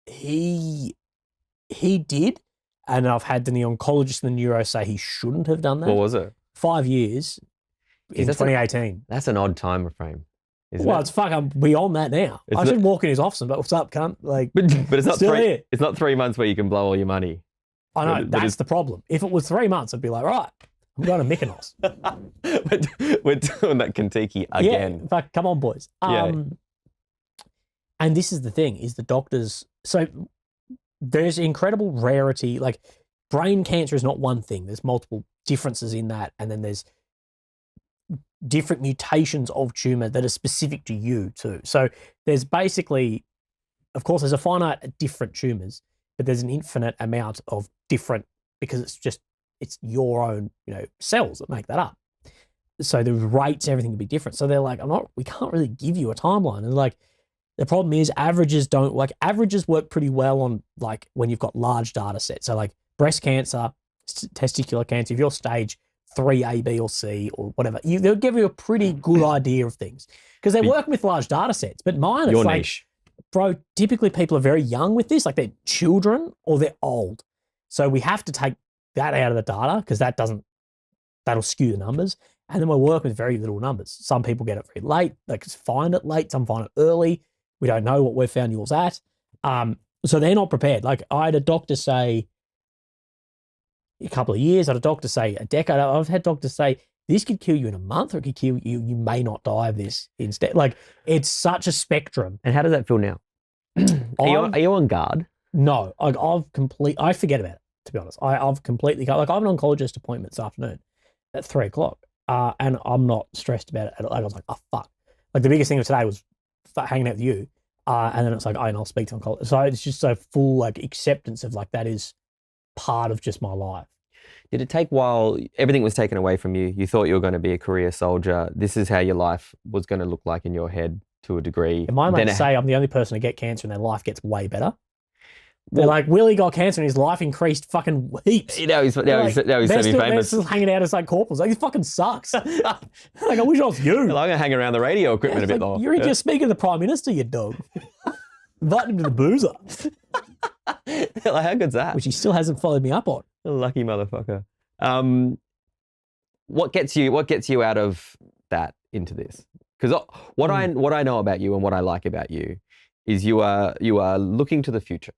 Speaker 2: He did, and I've had the oncologist and the neuro say he shouldn't have done that.
Speaker 1: What was it?
Speaker 2: 5 years in 2018.
Speaker 1: That's an odd time frame.
Speaker 2: Well, it's fuck. I'm beyond that now. I should walk in his office and be like, "What's up, cunt?" Like,
Speaker 1: but it's not
Speaker 2: still
Speaker 1: 3.
Speaker 2: here.
Speaker 1: It's not 3 months where you can blow all your money.
Speaker 2: I know that's the problem. If it was 3 months, I'd be like, "Right, I'm going to Mykonos."
Speaker 1: We're doing that Kentucky again.
Speaker 2: Yeah, fuck, come on, boys. And this is the thing: is the doctors. So there's incredible rarity. Like brain cancer is not one thing. There's multiple differences in that, and then there's different mutations of tumor that are specific to you too. So there's basically, of course, there's a finite different tumors, but there's an infinite amount of different because it's your own, cells that make that up. So the rates, everything can be different. So they're like, we can't really give you a timeline. And like, the problem is averages work pretty well on like when you've got large data sets. So like breast cancer, testicular cancer, if you're stage 3 A, B, or C, or whatever, they'll give you a pretty good idea of things because they're working with large data sets. But mine, it's
Speaker 1: your
Speaker 2: like,
Speaker 1: niche.
Speaker 2: bro, typically people are very young with this, like they're children or they're old. So we have to take that out of the data because that'll skew the numbers. And then we're working with very little numbers. Some people get it very late, they just find it late, some find it early. We don't know what we've found yours at. So they're not prepared. Like I had a doctor say a couple of years, I had a doctor say a decade. I've had doctors say this could kill you in a month or it could kill you. You may not die of this instead. Like it's such a spectrum.
Speaker 1: And how does that feel now? Are you on guard?
Speaker 2: No, I forget about it, to be honest. I've completely, like I have an oncologist appointment this afternoon at 3:00. And I'm not stressed about it. I was like, oh, fuck. Like the biggest thing of today was hanging out with you. And then it's like, and I'll speak to oncologist. So it's just so full like acceptance of like, that is part of just my life.
Speaker 1: Did it take a while? Everything was taken away from you. You thought you were going to be a career soldier. This is how your life was going to look like in your head to a degree.
Speaker 2: Am I meant to say I'm the only person to get cancer and their life gets way better? They're like, Willie got cancer and his life increased fucking heaps.
Speaker 1: Now he's semi-famous.
Speaker 2: They're still hanging out as like corporals. Like, this fucking sucks. Like, I wish I was you.
Speaker 1: I'm going to hang around the radio equipment a bit more.
Speaker 2: You're just speaking to the Prime Minister, you dog. Invite him to the boozer.
Speaker 1: Like, how good's that?
Speaker 2: Which he still hasn't followed me up on.
Speaker 1: Lucky motherfucker. What gets you out of that into this? Because what I know about you and what I like about you is you are looking to the future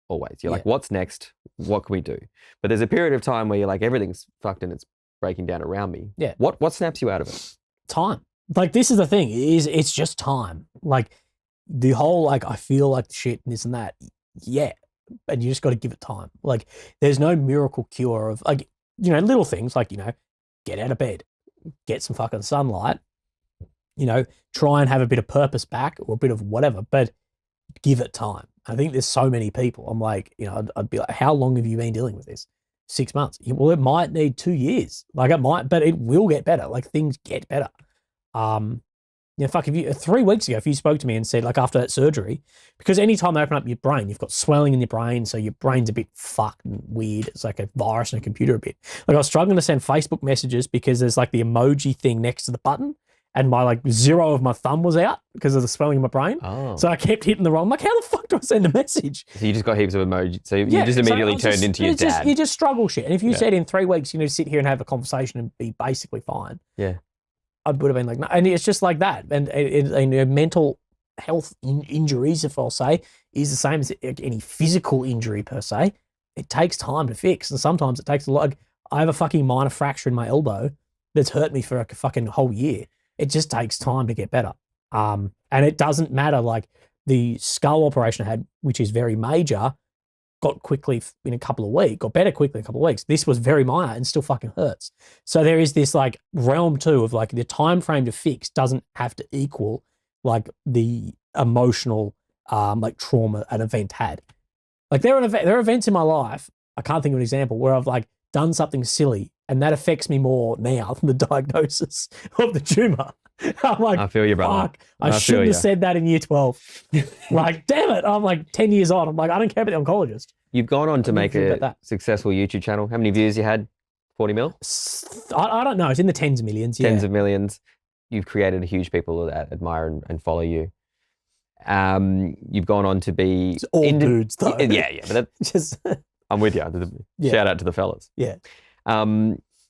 Speaker 1: always. You're like, what's next? What can we do? But there's a period of time where you're like, everything's fucked and it's breaking down around me.
Speaker 2: Yeah.
Speaker 1: What snaps you out of it?
Speaker 2: Time. Like, this is the thing, it's just time. Like, the whole, like, I feel like shit and this and that. Yeah. And you just got to give it time. Like, there's no miracle cure of, like, you know, little things like, you know, get out of bed, get some fucking sunlight, you know, try and have a bit of purpose back or a bit of whatever, but give it time. I think there's so many people. I'm like, you know, I'd be like, how long have you been dealing with this? 6 months. Well, it might need 2 years. Like it might, but it will get better. Like things get better. You know, fuck, if you 3 weeks ago, if you spoke to me and said, like, after that surgery, because anytime they open up your brain, you've got swelling in your brain, so your brain's a bit fucked and weird. It's like a virus in a computer a bit. Like, I was struggling to send Facebook messages because there's like the emoji thing next to the button, and my like 0 of my thumb was out because of the swelling in my brain.
Speaker 1: Oh.
Speaker 2: So I kept hitting the wrong. I'm like, how the fuck do I send a message?
Speaker 1: So you just got heaps of emojis. So you just immediately turned into your dad.
Speaker 2: You just struggle shit. And if you said in 3 weeks, you know, sit here and have a conversation and be basically fine.
Speaker 1: Yeah.
Speaker 2: I would have been like, no. And it's just like that. And mental health injuries, if I'll say, is the same as any physical injury per se. It takes time to fix. And sometimes it takes a lot. I have a fucking minor fracture in my elbow that's hurt me for like a fucking whole year. It just takes time to get better. And it doesn't matter. Like the skull operation I had, which is very major, got quickly in a couple of weeks, got better quickly in a couple of weeks. This was very minor and still fucking hurts. So there is this like realm too of like the time frame to fix doesn't have to equal like the emotional like trauma an event had. Like there are events in my life, I can't think of an example, where I've like done something silly and that affects me more now than the diagnosis of the tumor. I'm like,
Speaker 1: I feel you, brother.
Speaker 2: Fuck, I shouldn't have said that in year 12. Like, damn it. I'm like 10 years on. I'm like, I don't care about the oncologist.
Speaker 1: You've gone on to make a successful YouTube channel. How many views you had? 40 mil?
Speaker 2: I don't know. It's in the tens of millions. Yeah.
Speaker 1: Tens of millions. You've created a huge people that admire and follow you. You've gone on to be...
Speaker 2: It's all dudes, though.
Speaker 1: Yeah. But just, I'm with you. Shout out to the fellas.
Speaker 2: Yeah.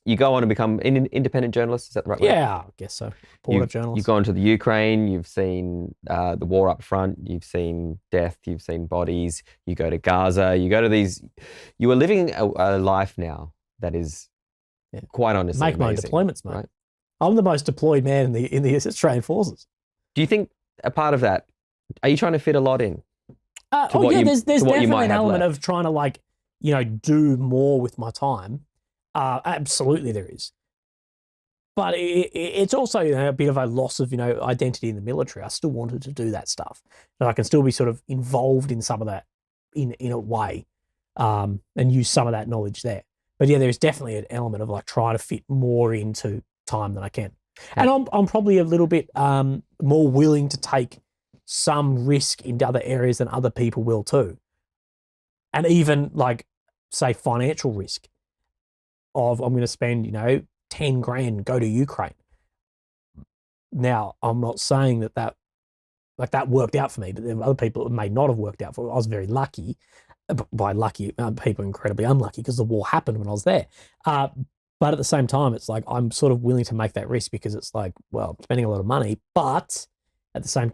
Speaker 1: You go on to become an independent journalist, is that the right word?
Speaker 2: Yeah, I guess so. Reporter journalist.
Speaker 1: You've gone to the Ukraine, you've seen the war up front, you've seen death, you've seen bodies, you go to Gaza, you go to these... You are living a life now that is quite honestly
Speaker 2: Make
Speaker 1: amazing,
Speaker 2: my deployments, mate.
Speaker 1: Right?
Speaker 2: I'm the most deployed man in the Australian Forces.
Speaker 1: Do you think a part of that, are you trying to fit a lot in?
Speaker 2: There's definitely an element of trying to like, you know, do more with my time. Absolutely there is. But it's also, you know, a bit of a loss of, you know, identity in the military. I still wanted to do that stuff. And I can still be sort of involved in some of that in a way and use some of that knowledge there. But yeah, there's definitely an element of like trying to fit more into time than I can. And I'm probably a little bit more willing to take some risk in other areas than other people will too. And even like, say, financial risk. Of I'm going to spend, you know, 10 grand, go to Ukraine. Now, I'm not saying that Like that worked out for me, but there were other people it may not have worked out for. I was very lucky. By lucky, people incredibly unlucky because the war happened when I was there. But at the same time, it's like I'm sort of willing to make that risk because it's like, well, I'm spending a lot of money, but at the same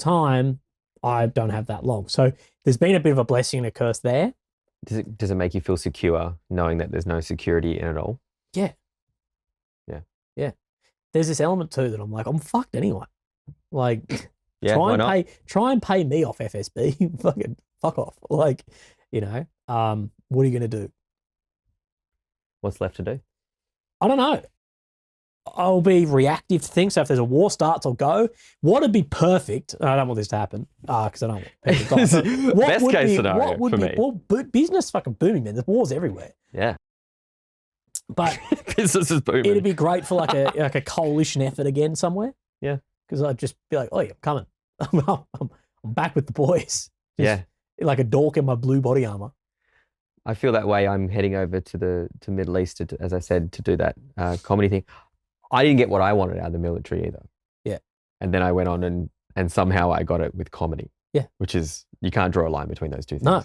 Speaker 2: I don't have that long. So there's been a bit of a blessing and a curse there.
Speaker 1: Does it make you feel secure knowing that there's no security in it all?
Speaker 2: Yeah.
Speaker 1: Yeah.
Speaker 2: Yeah. There's this element too that I'm like, I'm fucked anyway. Like,
Speaker 1: yeah,
Speaker 2: try and pay me off FSB. Fucking fuck off. Like, you know, what are you going to do?
Speaker 1: What's left to do?
Speaker 2: I don't know. I'll be reactive to things. So if there's a war starts, I'll go. What would be perfect? I don't want this to happen because I don't want people to die.
Speaker 1: Best case scenario for me.
Speaker 2: Well, business fucking booming, man. There's wars everywhere.
Speaker 1: Yeah.
Speaker 2: But
Speaker 1: business is booming.
Speaker 2: It'd be great for like a coalition effort again somewhere.
Speaker 1: Yeah.
Speaker 2: Because I'd just be like, oh, yeah, I'm coming. I'm back with the boys.
Speaker 1: Yeah.
Speaker 2: Like a dork in my blue body armor.
Speaker 1: I feel that way. I'm heading over to Middle East, as I said, to do that comedy thing. I didn't get what I wanted out of the military either.
Speaker 2: Yeah.
Speaker 1: And then I went on and somehow I got it with comedy.
Speaker 2: Yeah.
Speaker 1: Which is, you can't draw a line between those two things.
Speaker 2: No.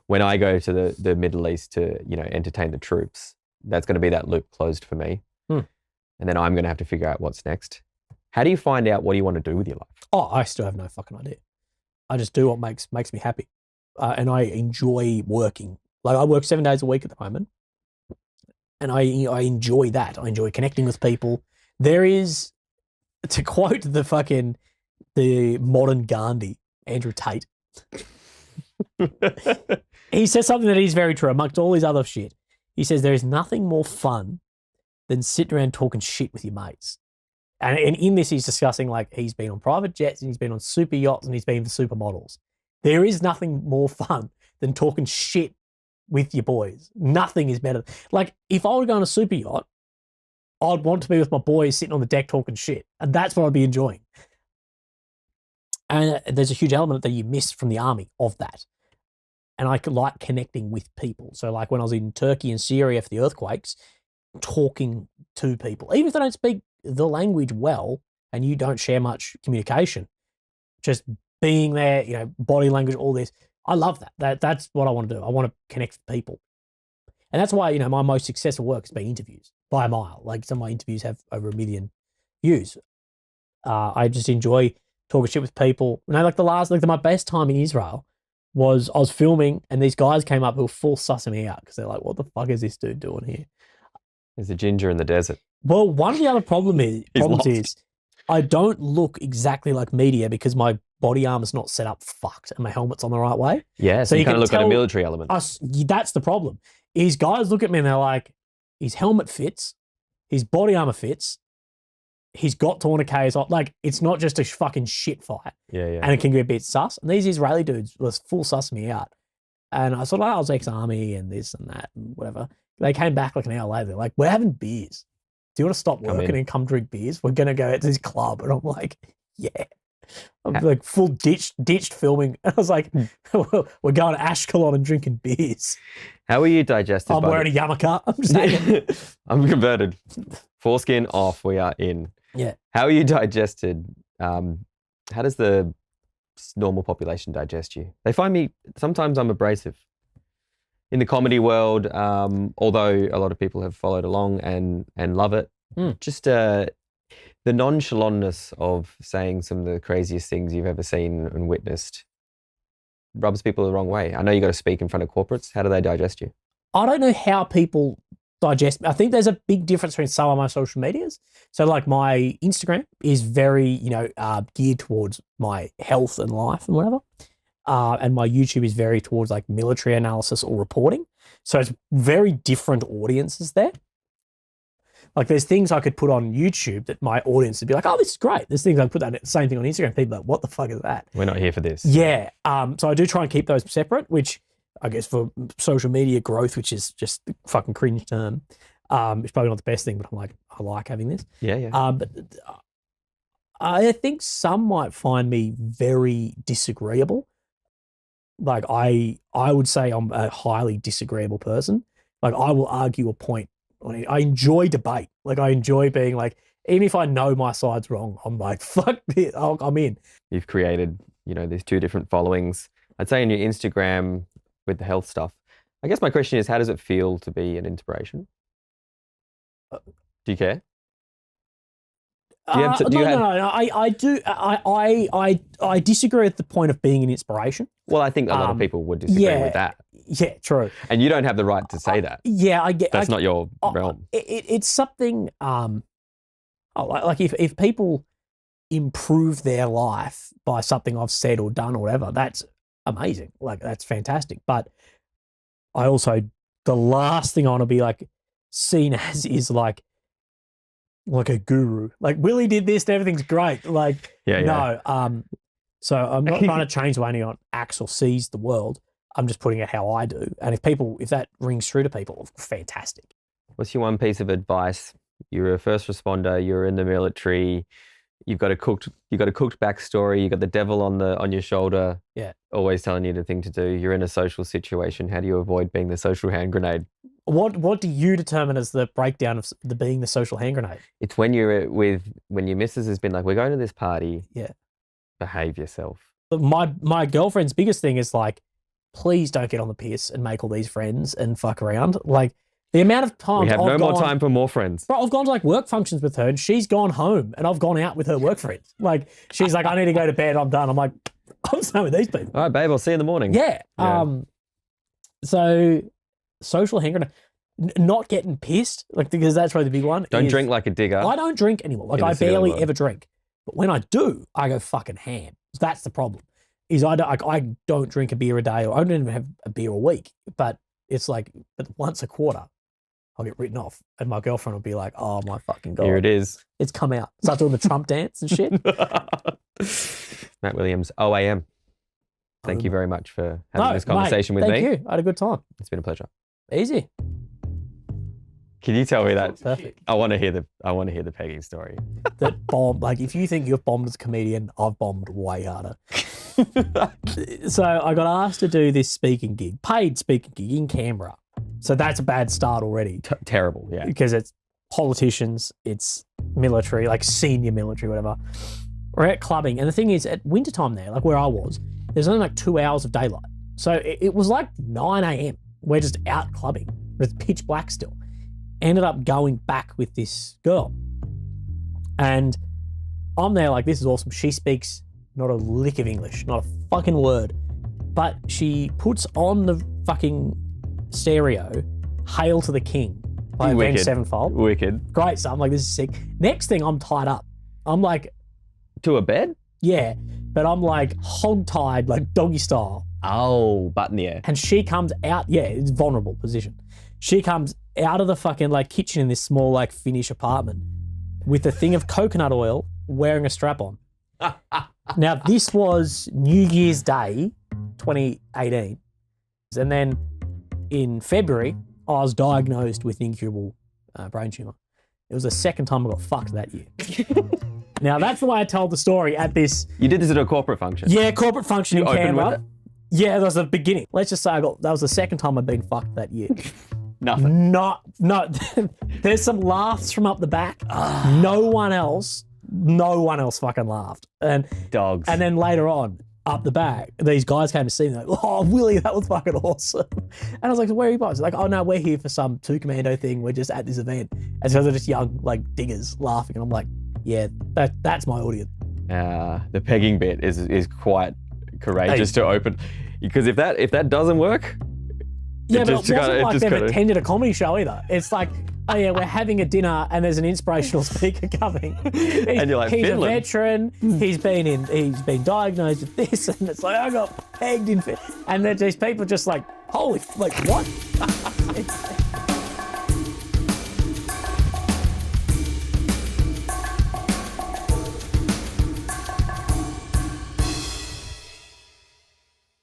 Speaker 1: When I go to the Middle East to, entertain the troops, that's going to be that loop closed for me. And then I'm going to have to figure out what's next. How do you find out what you want to do with your life? Oh,
Speaker 2: I still have no fucking idea. I just do what makes me happy. And I enjoy working. Like I work 7 days a week at the moment. And I enjoy that. I enjoy connecting with people. There is, to quote the modern Gandhi, Andrew Tate, he says something that is very true amongst all his other shit. He says there is nothing more fun than sitting around talking shit with your mates. And in this, he's discussing like he's been on private jets and he's been on super yachts and he's been with supermodels. There is nothing more fun than talking shit with your boys. Nothing is better. Like if I were to go on a super yacht, I'd want to be with my boys sitting on the deck talking shit. And that's what I'd be enjoying. And there's a huge element that you miss from the army of that. And I like connecting with people. So like when I was in Turkey and Syria for the earthquakes, talking to people, even if they don't speak the language well and you don't share much communication, just being there, body language, all this. I love that. That's what I want to do. I want to connect with people. And that's why, my most successful work has been interviews by a mile. Like some of my interviews have over 1 million views. I just enjoy talking shit with people. My best time in Israel was I was filming and these guys came up who were full sussing me out because they're like, what the fuck is this dude doing here?
Speaker 1: There's a ginger in the desert.
Speaker 2: Well, one of the other problems is I don't look exactly like media because my body armor's not set up fucked and my helmet's on the right way.
Speaker 1: Yeah, so you kind of look at a military element.
Speaker 2: That's the problem. Is guys look at me and they're like, his helmet fits, his body armor fits, he's got tourniquets on. Like, it's not just a fucking shit fight.
Speaker 1: Yeah.
Speaker 2: And it can be a bit sus. And these Israeli dudes was full sussing me out. And I sort of, I was ex-army and this and that and whatever. They came back like an hour later. They're like, we're having beers. Do you want to stop working and come drink beers? We're going to go to this club. And I'm like, yeah. I'm like full ditched filming. I was like, we're going to Ashkelon and drinking beers.
Speaker 1: How are you digested?
Speaker 2: I'm wearing a yarmulke. I'm just saying.
Speaker 1: I'm converted. Foreskin off. We are in.
Speaker 2: Yeah.
Speaker 1: How are you digested? How does the normal population digest you? They find me, sometimes I'm abrasive. In the comedy world, although a lot of people have followed along and love it, just the nonchalantness of saying some of the craziest things you've ever seen and witnessed rubs people the wrong way. I know you got to speak in front of corporates. How do they digest you?
Speaker 2: I don't know how people digest. I think there's a big difference between some of my social medias. So like my Instagram is very, geared towards my health and life and whatever. And my YouTube is very towards like military analysis or reporting. So it's very different audiences there. Like there's things I could put on YouTube that my audience would be like, oh, this is great. There's things I put that same thing on Instagram. People are like, what the fuck is that?
Speaker 1: We're not here for this.
Speaker 2: Yeah. So I do try and keep those separate, which I guess for social media growth, which is just a fucking cringe term, it's probably not the best thing, but I'm like, I like having this.
Speaker 1: Yeah.
Speaker 2: But I think some might find me very disagreeable. Like I would say I'm a highly disagreeable person. Like I will argue a point. I enjoy debate. Like I enjoy being like, even if I know my side's wrong, I'm like, fuck this, I'm in.
Speaker 1: You've created these two different followings. I'd say in your Instagram with the health stuff. I guess my question is, how does it feel to be an inspiration? Do you care?
Speaker 2: No. I do. I disagree with the point of being an inspiration.
Speaker 1: Well, I think a lot of people would disagree with that.
Speaker 2: Yeah, true.
Speaker 1: And you don't have the right to say that.
Speaker 2: Yeah, I get.
Speaker 1: That's not your realm.
Speaker 2: It's something. Like if people improve their life by something I've said or done or whatever, that's amazing. Like that's fantastic. But I also, the last thing I want to be like seen as is like a guru. Like Willie did this and everything's great. Like no. So I'm not trying to change the way anyone acts or sees the world. I'm just putting it how I do. And if that rings true to people, fantastic.
Speaker 1: What's your one piece of advice? You're a first responder, you're in the military, you've got a cooked backstory, you've got the devil on your shoulder, always telling you the thing to do. You're in a social situation. How do you avoid being the social hand grenade?
Speaker 2: What do you determine as the breakdown of being the social hand grenade?
Speaker 1: It's when your missus has been like, we're going to this party. Yeah. Behave yourself.
Speaker 2: My girlfriend's biggest thing is like, please don't get on the piss and make all these friends and fuck around. Like the amount of times
Speaker 1: we have no more time for more friends.
Speaker 2: Bro, I've gone to like work functions with her and she's gone home and I've gone out with her work friends. Like she's like, I need to go to bed. I'm done. I'm like, I'm staying with these people.
Speaker 1: All right, babe. I'll see you in the morning.
Speaker 2: Yeah. So social hand grenade, not getting pissed, like because that's probably the big one.
Speaker 1: Don't drink like a digger.
Speaker 2: I don't drink anymore. Like I barely ever drink. But when I do, I go fucking ham. That's the problem. Is I don't drink a beer a day, or I don't even have a beer a week. But it's like, once a quarter, I'll get written off, and my girlfriend will be like, "Oh my fucking god,
Speaker 1: here it is.
Speaker 2: It's come out." Start doing the Trump dance and shit.
Speaker 1: Matt Williams, OAM. Thank you very much for having this conversation with me.
Speaker 2: Thank you. I had a good time.
Speaker 1: It's been a pleasure.
Speaker 2: Easy.
Speaker 1: Can you tell me that?
Speaker 2: Perfect.
Speaker 1: I want to hear the pegging story.
Speaker 2: That bomb. Like if you think you've bombed as a comedian, I've bombed way harder. So I got asked to do this paid speaking gig in Canberra. So that's a bad start already.
Speaker 1: Terrible, yeah.
Speaker 2: Because it's politicians, it's military, like senior military, whatever. We're at clubbing. And the thing is, at wintertime there, like where I was, there's only like 2 hours of daylight. So it was like 9 a.m. We're just out clubbing. It's pitch black still. Ended up going back with this girl. And I'm there like, this is awesome. She speaks not a lick of English, not a fucking word. But she puts on the fucking stereo, Hail to the King by Avenged Sevenfold.
Speaker 1: Wicked.
Speaker 2: Great. So I'm like, this is sick. Next thing, I'm tied up. I'm like...
Speaker 1: To a bed?
Speaker 2: Yeah. But I'm like hog-tied, like doggy style.
Speaker 1: Oh, butt in the air.
Speaker 2: And she comes out, it's vulnerable position. She comes out of the fucking like kitchen in this small like Finnish apartment with a thing of coconut oil wearing a strap on. Now, this was New Year's Day, 2018. And then in February, I was diagnosed with incurable brain tumor. It was the second time I got fucked that year. Now, that's the way I told the story at this.
Speaker 1: You did this at a corporate function?
Speaker 2: Yeah, corporate function in Canberra.
Speaker 1: With it?
Speaker 2: Yeah, that was the beginning. Let's just say that was the second time I'd been fucked that year.
Speaker 1: Nothing.
Speaker 2: No. There's some laughs from up the back. No one else fucking laughed. And
Speaker 1: dogs.
Speaker 2: And then later on, up the back, these guys came to see me like, oh, Willie, that was fucking awesome. And I was like, where are you guys? Like, oh no, we're here for some 2 Commando thing. We're just at this event. And so they're just young, like diggers laughing. And I'm like, yeah, that's my audience.
Speaker 1: The pegging bit is quite courageous to open, because if that doesn't work,
Speaker 2: yeah, but it wasn't like they've attended a comedy show either. It's like, oh yeah, we're having a dinner and there's an inspirational speaker coming.
Speaker 1: And you're like,
Speaker 2: he's
Speaker 1: Finland.
Speaker 2: A veteran. He's been diagnosed with this, and it's like I got pegged in. And then these people just like, holy, like what?